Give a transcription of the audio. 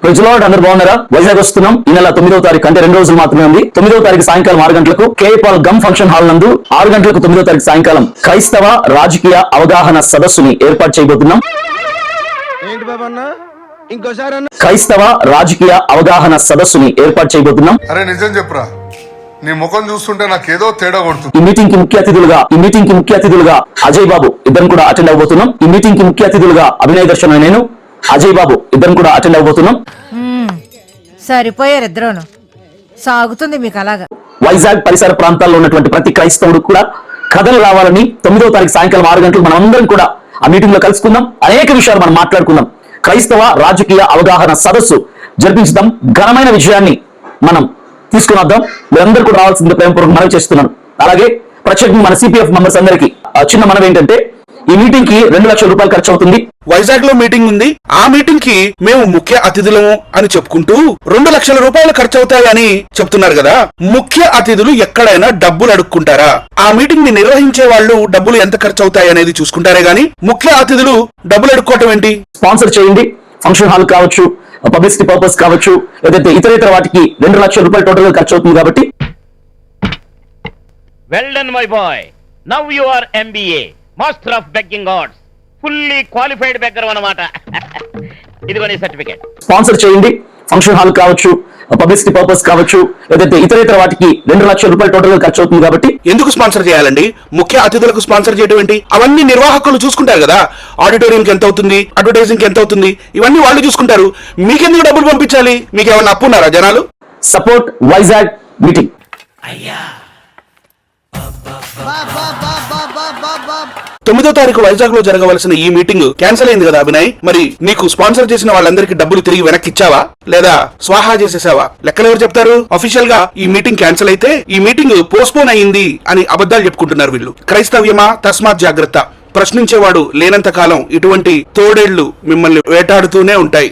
ప్రజలో అందరూ బాగున్నారా? వైజాగ్ వస్తున్నాం. ఈ నెల 9వ తారీఖు అంటే 2 రోజులు మాత్రమే ఉంది. 9వ తారీఖు సాయంకాలం 6 గంటలకు కేపాల్ గమ్ ఫంక్షన్ హాల్ నందు 6 గంటలకు 9వ తారీఖు సాయంకాలం క్రైస్తవ రాజకీయ అవగాహన సదస్సుని ఏర్పాటు చేయబోతున్నాం. ఏంటి బాబన్న ఇంకోసారి అన్న క్రైస్తవ రాజకీయ అవగాహన సదస్సుని ఏర్పాటు చేయబోతున్నాం. అరే నిజం చెప్పురా, నీ ముఖం చూస్తుంటే నాకేదో తేడా కొడుతుంది. ఈ మీటింగ్ కి ముఖ్య అతిథులుగా అజయ్ బాబు ఇద్దరు కూడా అటెండ్ అవబోతున్నాం. ఈ మీటింగ్ కి ముఖ్య అతిథులుగా అభినయ దర్శన నేను అజయ్ బాబు ఇద్దరు కూడా అటెండ్ అవబోతున్నాం. సరిపోయారు ఇద్దరును. సాగుతుంది మీకు అలాగా. వైజాగ్ పరిసర ప్రాంతాల్లో ఉన్నటువంటి ప్రతి క్రైస్తవుడు కూడా కథలు రావాలని 9వ తారీఖు సాయంకాలం 6 గంటలకు మనం అందరం కూడా ఆ మీటింగ్ లో కలుసుకుందాం. అనేక విషయాలు మనం మాట్లాడుకుందాం. క్రైస్తవ రాజకీయ అవగాహన సదస్సు జరిపించుదాం. ఘనమైన విజయాన్ని మనం తీసుకుని వద్దాం. మీరందరూ కూడా రావాల్సింది ప్రేమపూర్వక మనవి చేస్తున్నాను. అలాగే ప్రత్యేకంగా మన సిపిఎఫ్ మెంబర్స్ అందరికీ చిన్న మనవి ఏంటంటే, ఈ మీటింగ్ కి 2 లక్షల రూపాయలు ఖర్చు అవుతుంది. వైజాగ్ లో మీటింగ్ ఉంది. ఆ మీటింగ్ కి మేము ముఖ్య అతిథులము అని చెప్పుకుంటూ 2 లక్షల రూపాయలు ఖర్చు అవుతాయని చెప్తున్నారు కదా. ముఖ్య అతిథులు ఎక్కడైనా డబ్బులు అడుక్కుంటారా? ఆ మీటింగ్ ని నిర్వహించే వాళ్ళు డబ్బులు ఎంత ఖర్చు అవుతాయి అనేది చూసుకుంటారే గానీ ముఖ్య అతిథులు డబ్బులు అడుక్కోవటం ఏంటి? స్పాన్సర్ చేయండి. ఫంక్షన్ హాల్ కావచ్చు, పబ్లిసిటీ పర్పస్ కావచ్చు, లేదంటే ఇతర వాటికి 2 లక్షల రూపాయలు టోటల్ గా ఖర్చు అవుతుంది. కాబట్టి Well done, my boy. Now you are MBA, Master of Begging Arts. Fully qualified beggar అన్నమాట. ఇదిగో నీ సర్టిఫికేట్. స్పాన్సర్ చేయండి. ఫంక్షన్ హాల్ కావచ్చు, పబ్లిసిటీ పర్పస్ కావచ్చు, లేదంటే ఇతర వాటికి 2 లక్షల రూపాయలు టోటల్ గా ఖర్చు అవుతుంది. కాబట్టి ఎందుకు స్పాన్సర్ చేయాలండి? ముఖ్య అతిథులకు స్పాన్సర్ చేయడం ఏంటి? అవన్నీ నిర్వాహకులు చూసుకుంటారు కదా. ఆడిటోరియం కి ఎంత అవుతుంది, అడ్వర్టైజింగ్ కి ఎంత అవుతుంది, ఇవన్నీ వాళ్ళు చూసుకుంటారు. మీకెందుకు డబ్బులు పంపించాలి? మీకు ఏమన్నా అప్పు ఉన్నారా జనాలు? Support Vizag meeting. 9వ తారీఖు వైజాగ్ లో జరగవలసిన ఈ మీటింగ్ క్యాన్సిల్ అయింది కదా అభినయ్. మరి నీకు స్పాన్సర్ చేసిన వాళ్ళందరికీ డబ్బులు తిరిగి వెనక్కి ఇచ్చావా లేదా స్వాహా చేసేసావా? లెక్కలు ఎవరు చెప్తారు? అఫీషియల్ గా ఈ మీటింగ్ క్యాన్సిల్ అయితే ఈ మీటింగ్ పోస్ట్పోన్ అయింది అని అబద్ధాలు చెప్పుకుంటున్నారు వీళ్ళు. క్రైస్తవ్యమా? తస్మాత్ జాగ్రత్త. ప్రశ్నించేవాడు లేనంత కాలం ఇటువంటి తోడేళ్లు మిమ్మల్ని వేటాడుతూనే ఉంటాయి.